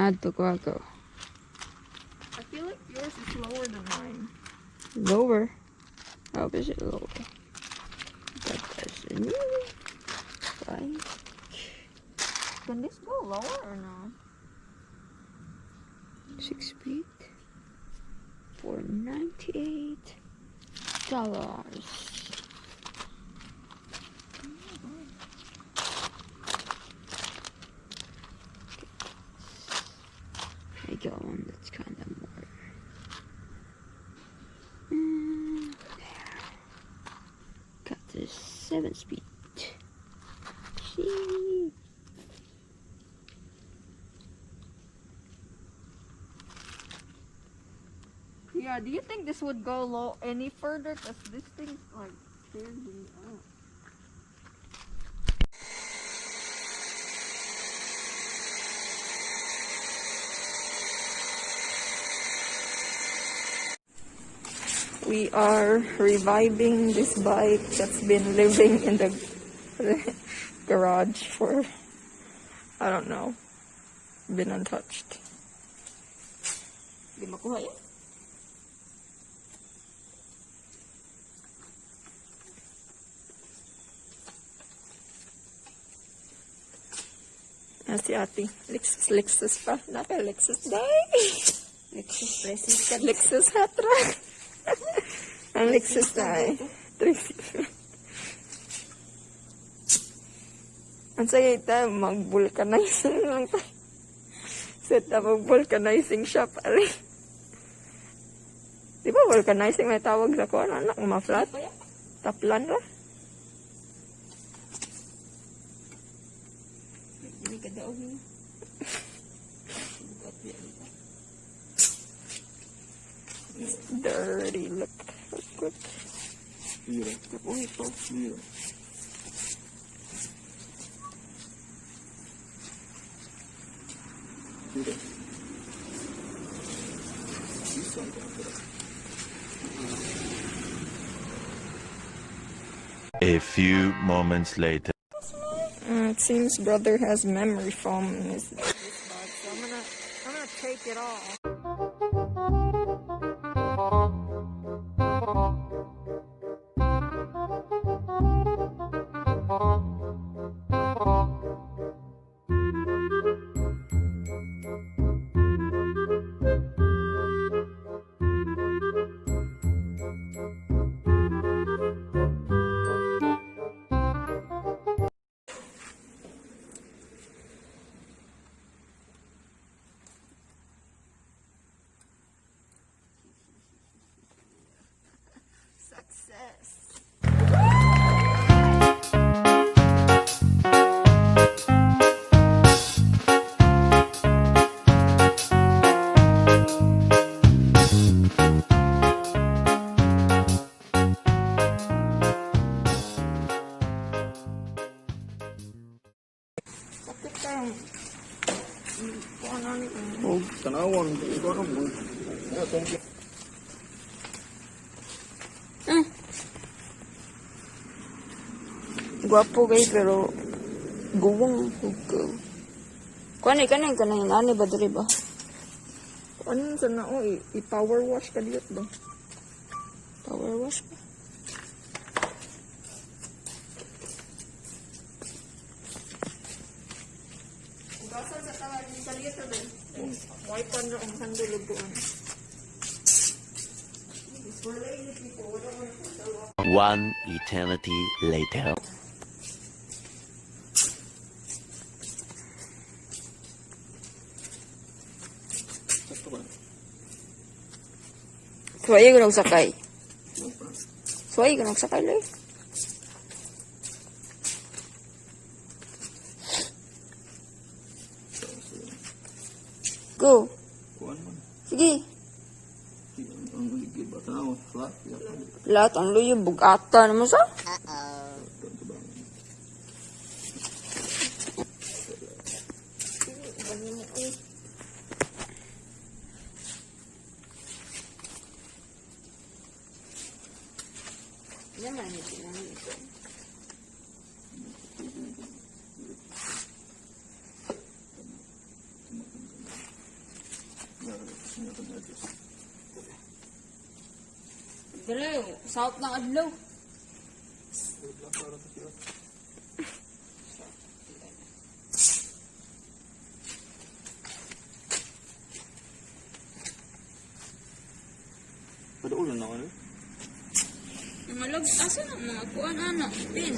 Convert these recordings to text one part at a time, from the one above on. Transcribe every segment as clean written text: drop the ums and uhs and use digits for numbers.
Add to Quaco. I feel like yours is lower than mine. Lower? How is it lower? That doesn't fine. Can this go lower or no? 6 feet for $98. I got one that's kind of more. There. Got this 7 speed. See. Yeah, do you think this would go low any further? Because this thing's like crazy. Oh. We are reviving this bike that's been living in the garage for, I don't know, been untouched. Di makuha yan? Si ate, Lexus pa. Naka Lexus day. Lexus President. Lexus Hatra. Ang Lexus day. Ang saya ita, mag-vulcanizing lang tayo. Set up mag-vulcanizing shop. Di ba vulcanizing may tawag sa kuwan, anak? Ma-flat? Taplan ra? Hindi ka daw niya. Dirty look. Good. Mira, Bonito. mira. Mira. A few moments later. It seems brother has memory foam in this bag, so I'm gonna take it off. Success. Oh, tanawan. Ikaw na mo. Thank you. Guwapo guys, pero guwang hugaw. Kanay nani ba diri ba? Ano sa na i-power wash ka dito ba? Power wash ba? Ugasan sa tawag sa dito ba? Wipe on ang sandulubuan. One eternity later. Suway ko nagsakay. Suway ko nagsakay lang. Go. Kuan man. Sige. Ang ligid ba tanaw? Flat. Lahat ang luyo, bugata naman sa. Dali, south ng adlaw. Padaulan na ako na. Malag, asa na mga kuan anak, pin.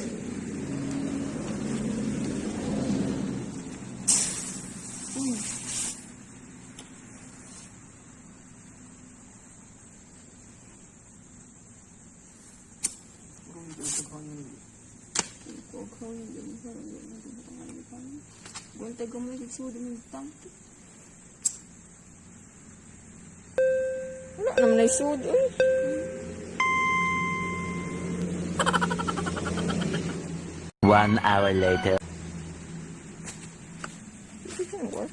Gunta gamay siguro ng tangki. Wala naman ay sud. One hour later. It can work.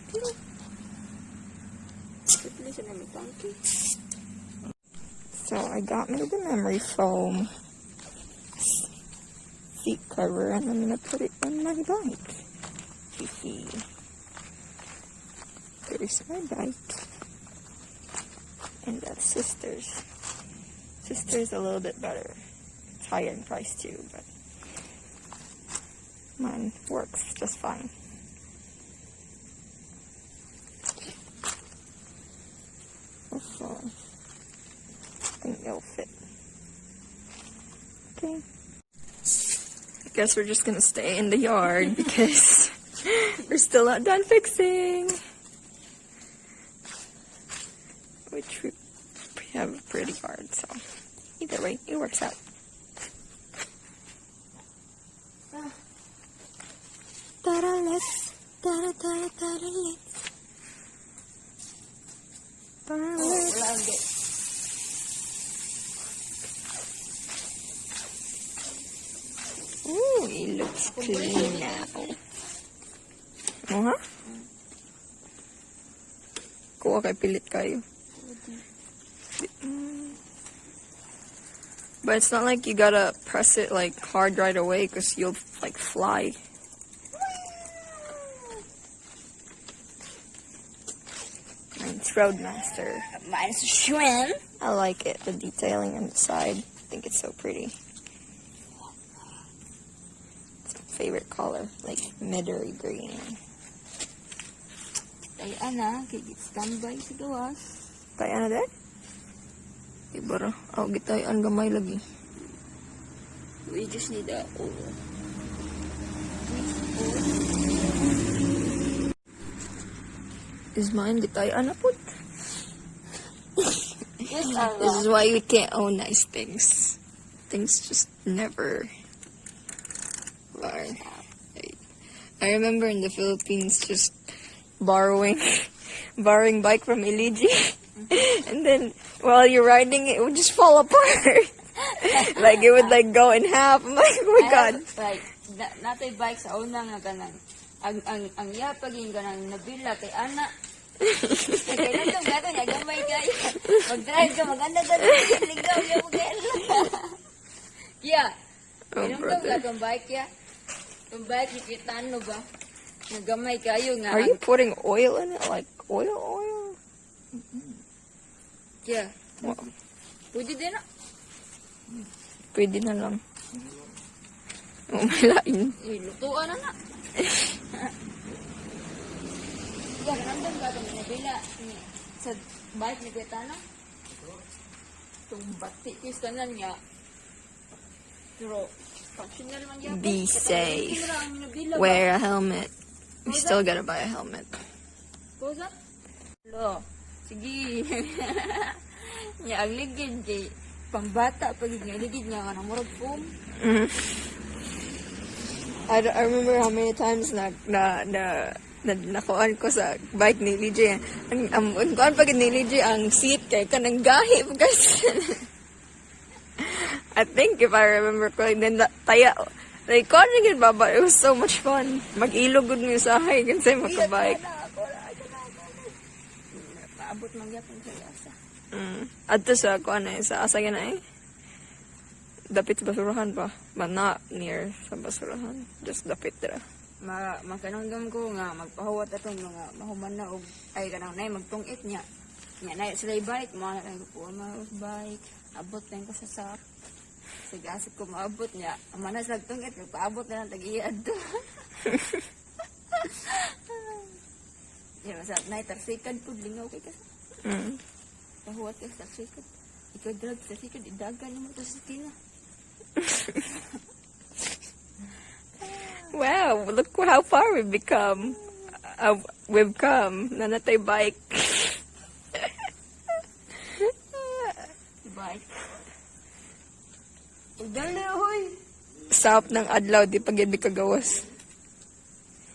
Pwede siya ng tangki. So I got me the memory foam seat cover and I'm gonna put it on my bike. Hehe. There's my bike. And that's Sister's. Sister's a little bit better. It's higher in price too, but mine works just fine. So, I think it'll fit. Okay. I guess we're just gonna stay in the yard because we're still not done fixing. Which we have a pretty yard, so either way, it works out. Ta-da-let's, ta-da-ta-da-ta-da-let's. Ta-da-let's. Ooh, it looks clean now. Uh-huh. Kuha kay pilit kayo. But it's not like you gotta press it like hard right away because you'll like fly. Mine's Roadmaster. Mine's a shrimp. I like it, the detailing on the side. I think it's so pretty. It's my favorite color, like middery green. Ay, ana, standby sa gawas. Kaya na din? Ibara. Oh, gitayan gamay lagi. We just need a oil. Is mine gitayan na put? Yes, This is why we can't own nice things. Things just never are. I remember in the Philippines just borrowing bike from Iliji. And then while you're riding it would just fall apart. Like it would like go in half. I'm like, oh my god. Like, natay bike sa una nga kanang ang yapag yung kanang nabila kay ana. Kailan itong gato niya, gamay kayo. Mag-drive ka, maganda ka doon. Ligaw niya mo kayo. Yeah. Kailan itong gato ang bike ya? Yung bike, ikitaan mo ba? Nagamay kayo nga. Are you putting oil in it? Like oil? Yeah. Wow. Pwede din na. Pwede na lang. Oh, may lain. Lutuan na na. Yeah, nandun ka itong nabila sa bike ni Kuetana. Itong bati ko yung kanan niya. Pero, functional man yan. Be safe. Wear a helmet. We still gotta buy a helmet. Pause up. Lo, sige. Nya ang ligid kay pambata pag nga ligid nga kanang murag foam. I remember how many times nakuan ko sa bike ni LJ. Ang kuan pag ni LJ ang seat kay kanang gahi guys. I think if I remember correctly, then taya like kuan gid ba, but it was so much fun. Mag-ilog gud mi sa hay kasi makabike. Paabot man gyapon sa asa. Adto sa kuan sa asa gina dapit sa basurahan pa, but not near sa basurahan, just dapit dira. Makanunggam ko nga magpahuwat atong mga mahuman na og ay kanang nay magtungit niya. Nga na sila bike, mga lang ko bike. Abot lang ko sa sak. Sa gasip ko maabot niya. Ang manas nagtungit, paabot na lang tag-iyad to. Yan, masa, tarsikan po, lingaw kay kasi. Pahuwat ka sa tarsikan. Ikaw drag sa tarsikan, idagan mo to sa tina. Wow, look how far we've become. We've come. Nanatay bike. Bike. Dali, hoy. Sap ng adlaw, di pag hindi kagawas.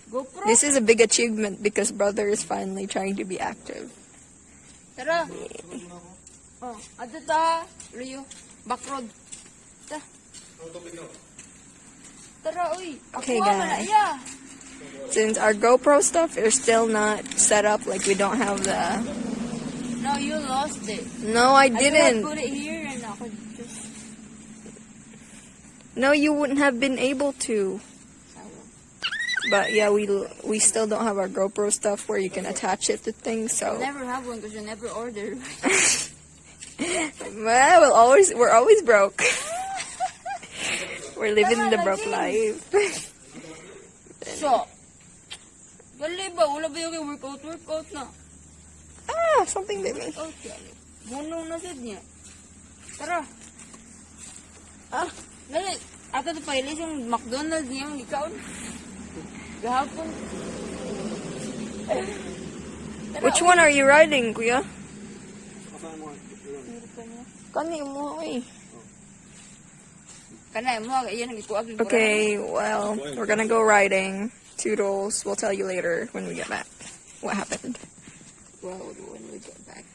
GoPro. This is a big achievement because brother is finally trying to be active. Tara. Oh, ato ta, Leo. Backroad. Ta. Tara, uy. Okay, Ako guys. man, iya. Since our GoPro stuff is still not set up, like we don't have the... No, you lost it. No, I I could didn't. have put it here and I could just... No, you wouldn't have been able to. But yeah, we still don't have our GoPro stuff where you can attach it to things, so... You'll never have one because you never ordered. Well, we're always broke. We're living the broke life. So, dali ba? Wala ba yung workout na? Something bit me. Okay. Munong na sad niya. Tara. Dali. Ato ito pa ilis yung McDonald's niya yung ikaw. Gahapon. Tara, Which one are you riding, kuya? Meron pa niya. Kani mo, eh. Kanay mo, yan ang ikuag. Okay, well, we're gonna go riding. Toodles. We'll tell you later when we get back what happened. Well, when we get back.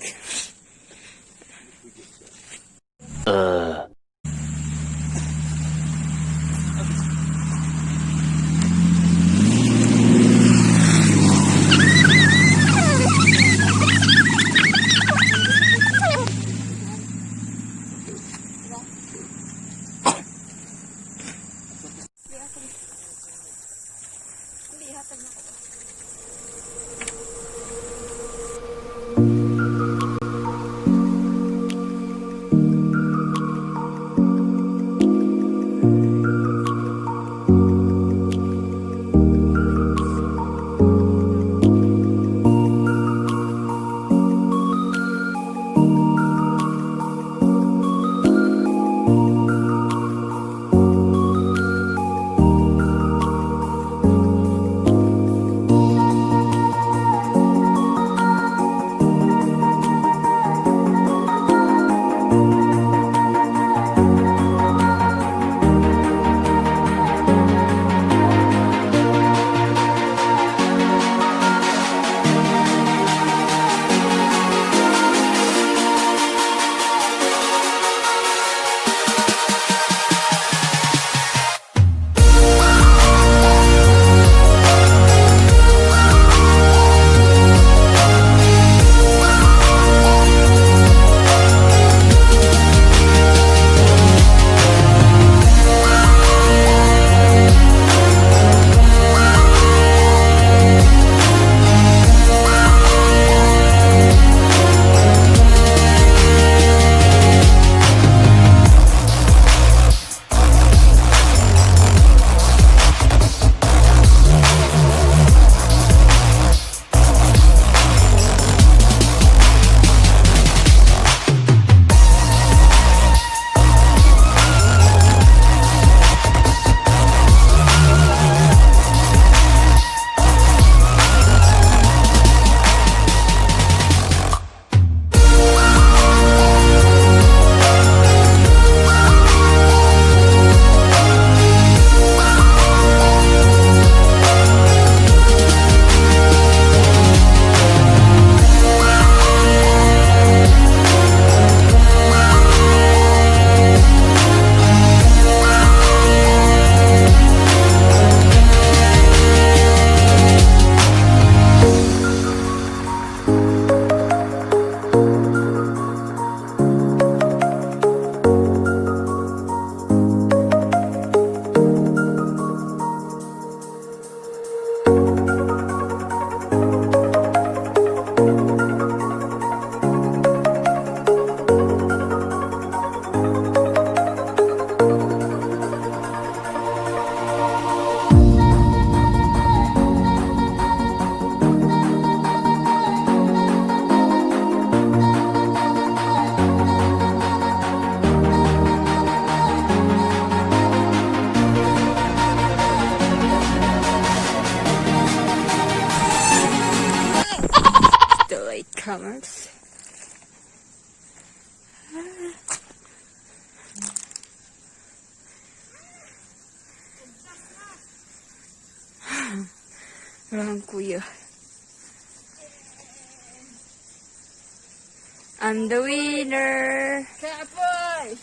Wala kuya. I'm the winner. Kapoy!